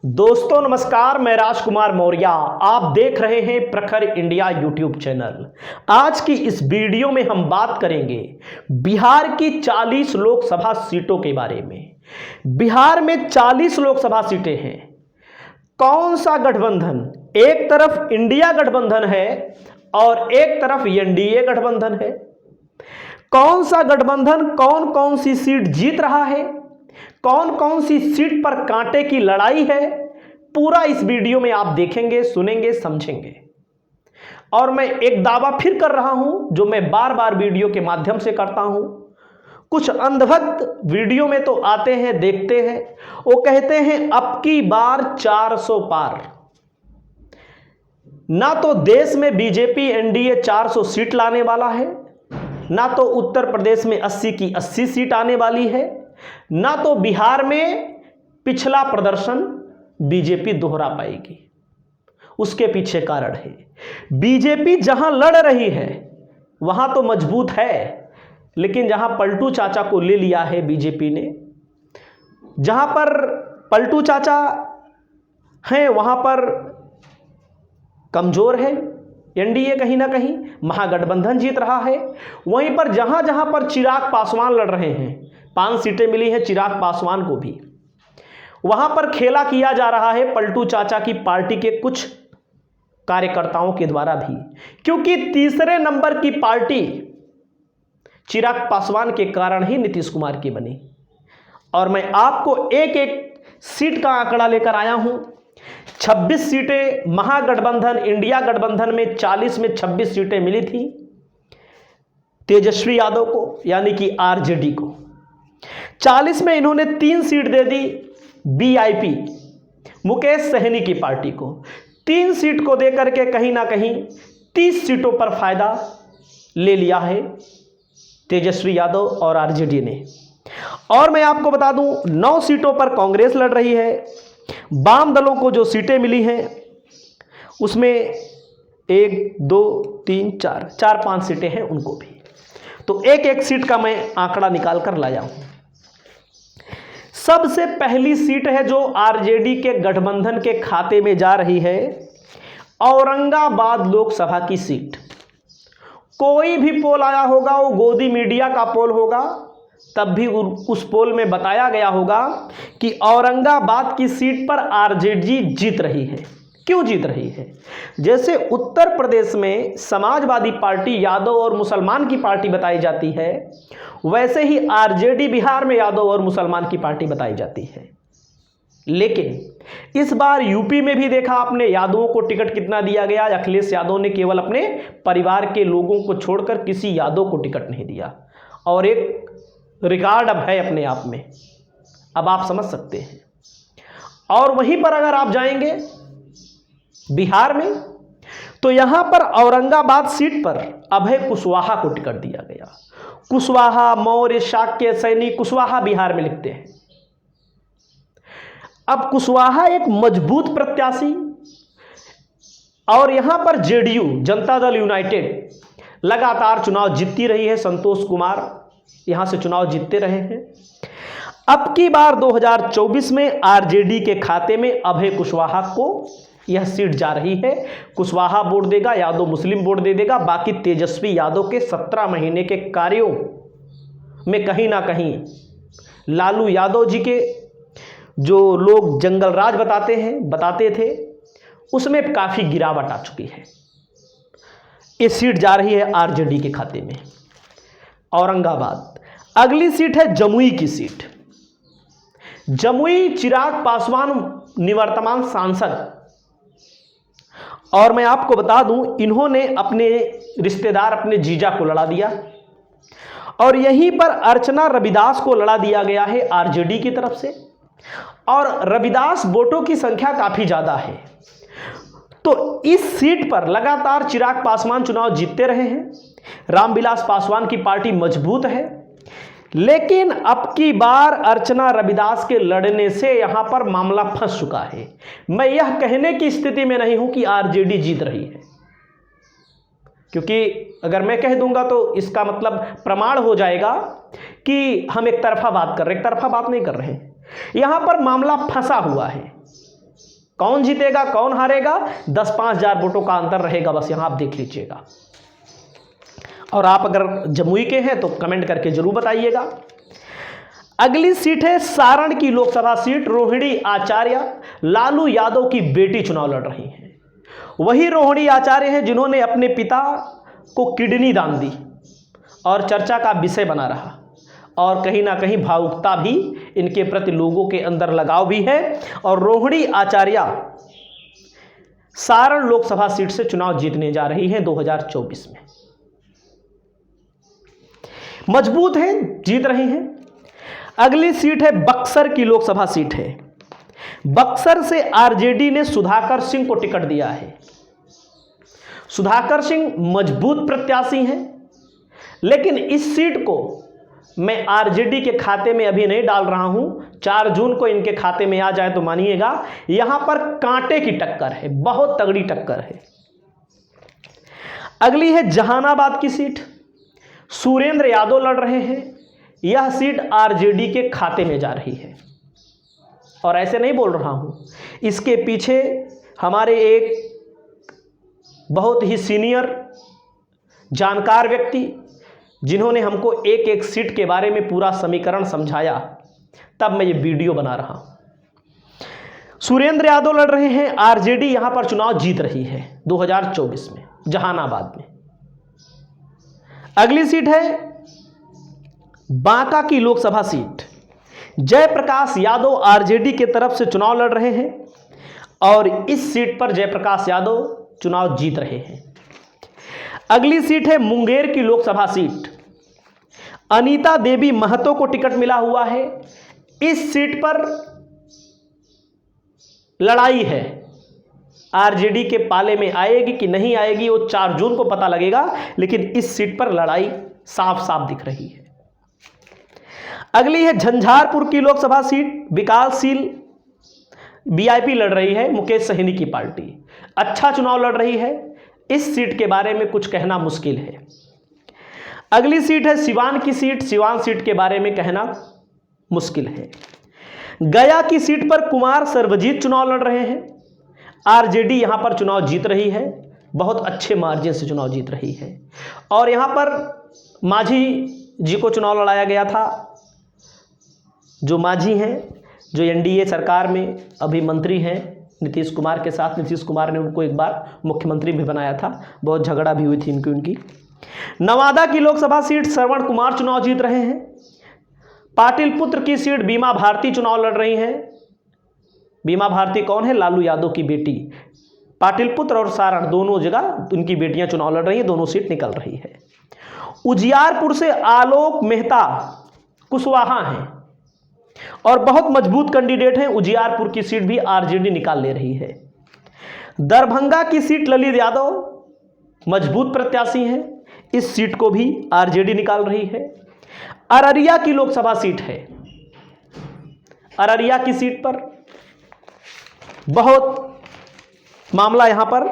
दोस्तों नमस्कार, मैं राजकुमार मौर्य। आप देख रहे हैं प्रखर इंडिया यूट्यूब चैनल। आज की इस वीडियो में हम बात करेंगे बिहार की 40 लोकसभा सीटों के बारे में। बिहार में 40 लोकसभा सीटें हैं। कौन सा गठबंधन, एक तरफ इंडिया गठबंधन है और एक तरफ एनडीए गठबंधन है। कौन सा गठबंधन कौन कौन सी सीट जीत रहा है, कौन कौन सी सीट पर कांटे की लड़ाई है, पूरा इस वीडियो में आप देखेंगे, सुनेंगे, समझेंगे। और मैं एक दावा फिर कर रहा हूं जो मैं बार बार वीडियो के माध्यम से करता हूं। कुछ अंधभक्त वीडियो में तो आते हैं, देखते हैं, वो कहते हैं अब की बार 400 पार। ना तो देश में बीजेपी एनडीए 400 सीट लाने वाला है, ना तो उत्तर प्रदेश में 80 की 80 सीट आने वाली है, ना तो बिहार में पिछला प्रदर्शन बीजेपी दोहरा पाएगी। उसके पीछे कारण है, बीजेपी जहां लड़ रही है वहां तो मजबूत है, लेकिन जहां पलटू चाचा को ले लिया है बीजेपी ने, जहां पर पलटू चाचा हैं वहां पर कमजोर है एनडीए। कहीं ना कहीं महागठबंधन जीत रहा है। वहीं पर जहां जहां पर चिराग पासवान लड़ रहे हैं, 5 सीटें मिली हैं चिराग पासवान को भी, वहां पर खेला किया जा रहा है पलटू चाचा की पार्टी के कुछ कार्यकर्ताओं के द्वारा भी, क्योंकि तीसरे नंबर की पार्टी चिराग पासवान के कारण ही नीतीश कुमार की बनी। और मैं आपको एक एक सीट का आंकड़ा लेकर आया हूं। 26 सीटें महागठबंधन इंडिया गठबंधन में, 40 में 26 सीटें मिली थी तेजस्वी यादव को, यानी कि आरजेडी को। 40 में इन्होंने 3 सीट दे दी बीआईपी मुकेश सहनी की पार्टी को। 3 सीट को देकर के कहीं ना कहीं 30 सीटों पर फायदा ले लिया है तेजस्वी यादव और आरजेडी ने। और मैं आपको बता दूं 9 सीटों पर कांग्रेस लड़ रही है। वाम दलों को जो सीटें मिली हैं उसमें 1 2 3 4 5 सीटें हैं उनको भी। तो एक एक सीट का मैं आंकड़ा निकाल कर लाया हूं। सबसे पहली सीट है जो आरजेडी के गठबंधन के खाते में जा रही है, औरंगाबाद लोकसभा की सीट। कोई भी पोल आया होगा, वो गोदी मीडिया का पोल होगा, तब भी उस पोल में बताया गया होगा कि औरंगाबाद की सीट पर आरजेडी जीत रही है। क्यों जीत रही है? जैसे उत्तर प्रदेश में समाजवादी पार्टी यादव और मुसलमान की पार्टी बताई जाती है, वैसे ही आरजेडी बिहार में यादव और मुसलमान की पार्टी बताई जाती है। लेकिन इस बार यूपी में भी देखा आपने, यादवों को टिकट कितना दिया गया। अखिलेश यादव ने केवल अपने परिवार के लोगों को छोड़कर किसी यादव को टिकट नहीं दिया, और एक रिकॉर्ड अब है अपने आप में, अब आप समझ सकते हैं। और वहीं पर अगर आप जाएंगे बिहार में, तो यहां पर औरंगाबाद सीट पर अभय कुशवाहा को टिकट दिया गया। कुशवाहा, मौर्य, शाक्य, सैनी, कुशवाहा बिहार में लिखते हैं। अब कुशवाहा एक मजबूत प्रत्याशी, और यहां पर जेडीयू जनता दल यूनाइटेड लगातार चुनाव जीतती रही है। संतोष कुमार यहां से चुनाव जीतते रहे हैं। अब की बार 2024 में आरजेडी के खाते में अभय कुशवाहा को यह सीट जा रही है। कुशवाहा वोट देगा, यादव मुस्लिम वोट दे देगा। बाकी तेजस्वी यादव के 17 महीने के कार्यों में कहीं ना कहीं लालू यादव जी के जो लोग जंगल राज बताते थे, उसमें काफी गिरावट आ चुकी है। ये सीट जा रही है आरजेडी के खाते में, औरंगाबाद। अगली सीट है जमुई की सीट। जमुई चिराग पासवान निवर्तमान सांसद, और मैं आपको बता दूं इन्होंने अपने रिश्तेदार, अपने जीजा को लड़ा दिया, और यहीं पर अर्चना रविदास को लड़ा दिया गया है आरजेडी की तरफ से। और रविदास वोटों की संख्या काफी ज्यादा है, तो इस सीट पर लगातार चिराग पासवान चुनाव जीतते रहे हैं। रामविलास पासवान की पार्टी मजबूत है, लेकिन अब की बार अर्चना रविदास के लड़ने से यहां पर मामला फंस चुका है। मैं यह कहने की स्थिति में नहीं हूं कि आरजेडी जीत रही है, क्योंकि अगर मैं कह दूंगा तो इसका मतलब प्रमाण हो जाएगा कि हम एक तरफा बात कर रहे हैं। एक तरफा बात नहीं कर रहे हैं, यहां पर मामला फंसा हुआ है। कौन जीतेगा कौन हारेगा, 10-5 हजार वोटों का अंतर रहेगा, बस यहां आप देख लीजिएगा। और आप अगर जमुई के हैं तो कमेंट करके जरूर बताइएगा। अगली सीट है सारण की लोकसभा सीट। रोहिणी आचार्य लालू यादव की बेटी चुनाव लड़ रही हैं। वही रोहिणी आचार्य हैं जिन्होंने अपने पिता को किडनी दान दी और चर्चा का विषय बना रहा, और कहीं ना कहीं भावुकता भी इनके प्रति लोगों के अंदर लगाव भी है। और रोहिणी आचार्य सारण लोकसभा सीट से चुनाव जीतने जा रही हैं 2024 में। मजबूत हैं, जीत रही हैं। अगली सीट है बक्सर की लोकसभा सीट है। बक्सर से आरजेडी ने सुधाकर सिंह को टिकट दिया है। सुधाकर सिंह मजबूत प्रत्याशी हैं, लेकिन इस सीट को मैं आरजेडी के खाते में अभी नहीं डाल रहा हूं। 4 जून को इनके खाते में आ जाए तो मानिएगा, यहां पर कांटे की टक्कर है, बहुत तगड़ी टक्कर है। अगली है जहानाबाद की सीट। सुरेंद्र यादव लड़ रहे हैं। यह सीट आरजेडी के खाते में जा रही है, और ऐसे नहीं बोल रहा हूं, इसके पीछे हमारे एक बहुत ही सीनियर जानकार व्यक्ति, जिन्होंने हमको एक एक सीट के बारे में पूरा समीकरण समझाया, तब मैं ये वीडियो बना रहा हूं। सुरेंद्र यादव लड़ रहे हैं। आरजेडी यहां पर चुनाव जीत रही है 2024 में जहानाबाद में। अगली सीट है बांका की लोकसभा सीट। जयप्रकाश यादव आरजेडी के तरफ से चुनाव लड़ रहे हैं, और इस सीट पर जयप्रकाश यादव चुनाव जीत रहे हैं। अगली सीट है मुंगेर की लोकसभा सीट। अनीता देवी महतो को टिकट मिला हुआ है। इस सीट पर लड़ाई है, आरजेडी के पाले में आएगी कि नहीं आएगी वो 4 जून को पता लगेगा, लेकिन इस सीट पर लड़ाई साफ साफ दिख रही है। अगली है झंझारपुर की लोकसभा सीट। विकासशील वीआईपी लड़ रही है, मुकेश सहनी की पार्टी अच्छा चुनाव लड़ रही है। इस सीट के बारे में कुछ कहना मुश्किल है। अगली सीट है सिवान की सीट। सिवान सीट के बारे में कहना मुश्किल है। गया की सीट पर कुमार सर्वजीत चुनाव लड़ रहे हैं। आरजेडी यहां पर चुनाव जीत रही है, बहुत अच्छे मार्जिन से चुनाव जीत रही है। और यहां पर माझी जी को चुनाव लड़ाया गया था, जो माझी हैं, जो एनडीए सरकार में अभी मंत्री हैं नीतीश कुमार के साथ। नीतीश कुमार ने उनको एक बार मुख्यमंत्री भी बनाया था, बहुत झगड़ा भी हुई थी उनकी। नवादा की लोकसभा सीट श्रवण कुमार चुनाव जीत रहे हैं। पाटिल पुत्र की सीट बीमा भारती चुनाव लड़ रही हैं। बीमा भारती कौन है? लालू यादव की बेटी। पाटिल पुत्र और सारण दोनों जगह उनकी बेटियां चुनाव लड़ रही हैं, दोनों सीट निकल रही है। उजियारपुर से आलोक मेहता कुशवाहा हैं और बहुत मजबूत कैंडिडेट हैं। उजियारपुर की सीट भी आरजेडी निकाल ले रही है। दरभंगा की सीट ललित यादव मजबूत प्रत्याशी हैं, इस सीट को भी आरजेडी निकाल रही है। अररिया की लोकसभा सीट है। अररिया की सीट पर बहुत मामला यहां पर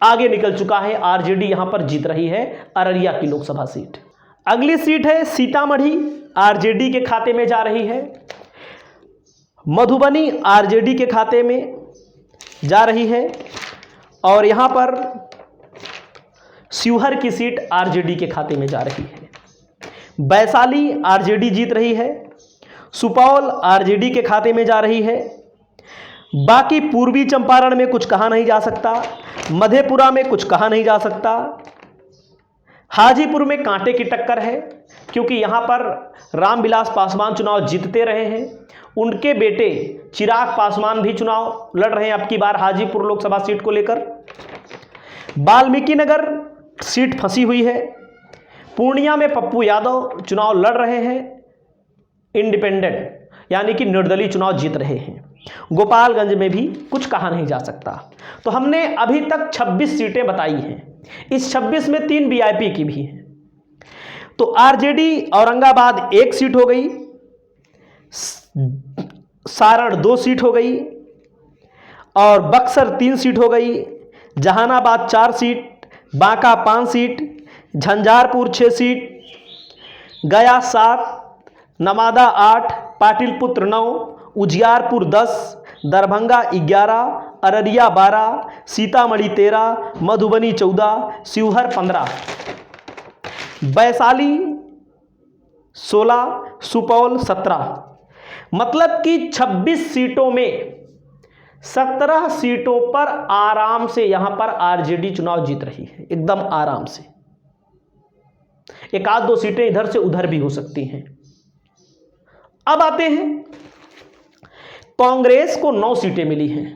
आगे निकल चुका है, आरजेडी यहां पर जीत रही है अररिया की लोकसभा सीट। अगली सीट है सीतामढ़ी, आरजेडी के खाते में जा रही है। मधुबनी आरजेडी के खाते में जा रही है, और यहां पर शिवहर की सीट आरजेडी के खाते में जा रही है। वैशाली आरजेडी जीत रही है। सुपौल आरजेडी के खाते में जा रही है। बाकी पूर्वी चंपारण में कुछ कहा नहीं जा सकता, मधेपुरा में कुछ कहा नहीं जा सकता। हाजीपुर में कांटे की टक्कर है, क्योंकि यहां पर रामविलास पासवान चुनाव जीतते रहे हैं। उनके बेटे चिराग पासवान भी चुनाव लड़ रहे हैं अब की बार हाजीपुर लोकसभा सीट को लेकर। वाल्मीकि नगर सीट फंसी हुई है। पूर्णिया में पप्पू यादव चुनाव लड़ रहे हैं, इंडिपेंडेंट यानी कि निर्दलीय चुनाव जीत रहे हैं। गोपालगंज में भी कुछ कहा नहीं जा सकता। तो हमने अभी तक 26 सीटें बताई हैं, इस 26 में 3 वीआईपी की भी हैं। तो आरजेडी औरंगाबाद 1 सीट हो गई, सारण 2 सीट हो गई, और बक्सर 3 सीट हो गई, Jahanabad 4 seat, Banka 5 seat, Jhanjharpur 6 seat, Gaya 7, Nawada 8, Pataliputra 9, Ujiarpur 10, Darbhanga 11, Araria 12, Sitamarhi 13, Madhubani 14, Sheohar 15, Vaishali 16, Supaul 17। मतलब कि 26 सीटों में 17 सीटों पर आराम से यहां पर आरजेडी चुनाव जीत रही है, एकदम आराम से। एक आध दो सीटें इधर से उधर भी हो सकती हैं। अब आते हैं, कांग्रेस को 9 सीटें मिली हैं।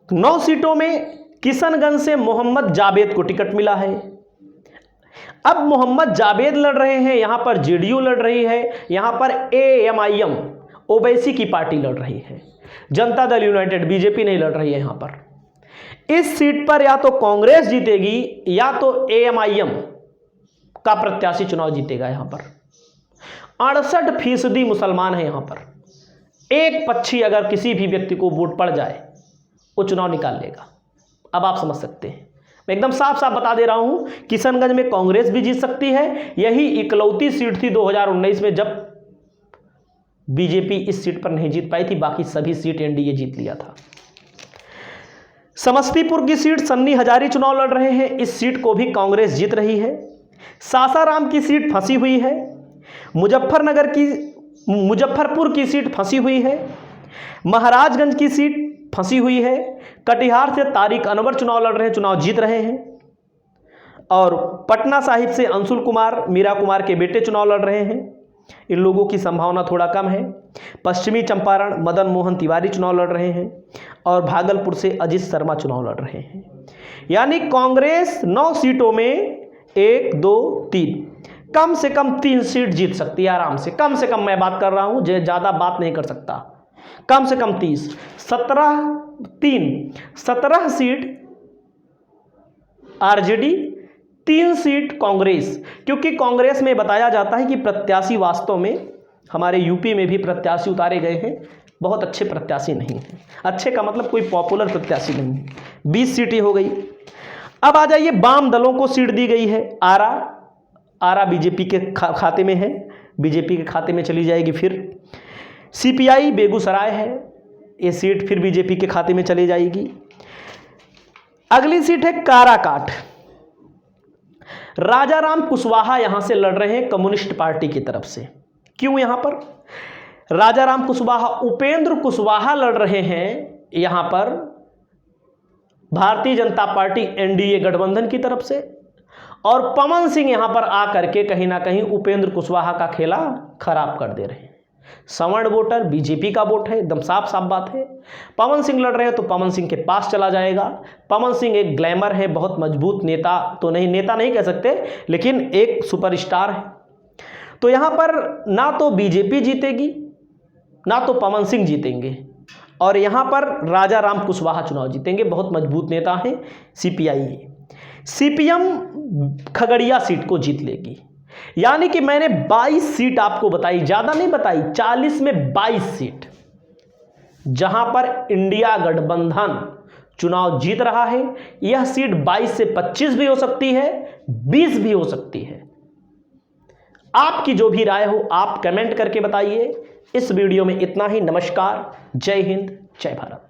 9 सीटों में किशनगंज से मोहम्मद जावेद को टिकट मिला है। अब मोहम्मद जावेद लड़ रहे हैं, यहां पर जेडीयू लड़ रही है, यहां पर एएमआईएम ओवैसी की पार्टी लड़ रही है, जनता दल यूनाइटेड बीजेपी नहीं लड़ रही है। यहां पर इस सीट पर या तो कांग्रेस जीतेगी या तो एएमआईएम का प्रत्याशी चुनाव जीतेगा। यहां पर 68% मुसलमान है। यहां पर एक पक्षी अगर किसी भी व्यक्ति को वोट पड़ जाए वो चुनाव निकाल लेगा। अब आप समझ सकते हैं, मैं एकदम साफ साफ बता दे रहा हूं, किशनगंज में कांग्रेस भी जीत सकती है। यही इकलौती सीट थी 2019 में जब बीजेपी इस सीट पर नहीं जीत पाई थी, बाकी सभी सीट एनडीए जीत लिया था। समस्तीपुर की सीट सन्नी हजारी चुनाव लड़ रहे हैं, इस सीट को भी कांग्रेस जीत रही है। सासाराम की सीट फंसी हुई है। मुजफ्फरपुर की सीट फंसी हुई है। महाराजगंज की सीट फंसी हुई है। कटिहार से तारिक अनवर चुनाव लड़ रहे हैं, चुनाव जीत रहे हैं। और पटना साहिब से अंशुल कुमार मीरा कुमार के बेटे चुनाव लड़ रहे हैं, इन लोगों की संभावना थोड़ा कम है। पश्चिमी चंपारण मदन मोहन तिवारी चुनाव लड़ रहे हैं और भागलपुर से अजित शर्मा चुनाव लड़ रहे हैं। यानी कांग्रेस 9 सीटों में 1, 2, 3 कम से कम 3 सीट जीत सकती है आराम से। कम से कम मैं बात कर रहा हूं, ज़्यादा बात नहीं कर सकता। कम से कम 30, 17 सीट आरजेडी, 3 सीट कांग्रेस। क्योंकि कांग्रेस में बताया जाता है कि प्रत्याशी वास्तव में हमारे यूपी में भी प्रत्याशी उतारे गए हैं, बहुत अच्छे प्रत्याशी नहीं हैं। अच्छे का मतलब कोई पॉपुलर प्रत्याशी नहीं है। 20 सीटें हो गई। अब आ जाइए, वाम दलों को सीट दी गई है। आरा बीजेपी के खाते में है, बीजेपी के खाते में चली जाएगी। फिर सीपीआई बेगूसराय है, ये सीट फिर बीजेपी के खाते में चली जाएगी। अगली सीट है काराकाट। राजाराम कुशवाहा यहां से लड़ रहे हैं कम्युनिस्ट पार्टी की तरफ से। क्यों यहां पर राजाराम कुशवाहा? उपेंद्र कुशवाहा लड़ रहे हैं यहां पर भारतीय जनता पार्टी एनडीए गठबंधन की तरफ से, और पवन सिंह यहां पर आकर के कहीं ना कहीं उपेंद्र कुशवाहा का खेला खराब कर दे रहे हैं। सवर्ण वोटर बीजेपी का वोट है, एकदम साफ साफ बात है। पवन सिंह लड़ रहे हैं तो पवन सिंह के पास चला जाएगा। पवन सिंह एक ग्लैमर है, बहुत मजबूत नेता तो नहीं, नेता नहीं कह सकते, लेकिन एक सुपरस्टार है। तो यहां पर ना तो बीजेपी जीतेगी ना तो पवन सिंह जीतेंगे, और यहां पर राजाराम कुशवाहा चुनाव जीतेंगे, बहुत मजबूत नेता हैं। सीपीआई सीपीएम खगड़िया सीट को जीत लेगी। यानी कि मैंने 22 सीट आपको बताई, ज्यादा नहीं बताई, 40 में 22 सीट जहां पर इंडिया गठबंधन चुनाव जीत रहा है। यह सीट 22 से 25 भी हो सकती है, 20 भी हो सकती है। आपकी जो भी राय हो आप कमेंट करके बताइए। इस वीडियो में इतना ही। नमस्कार, जय हिंद, जय भारत।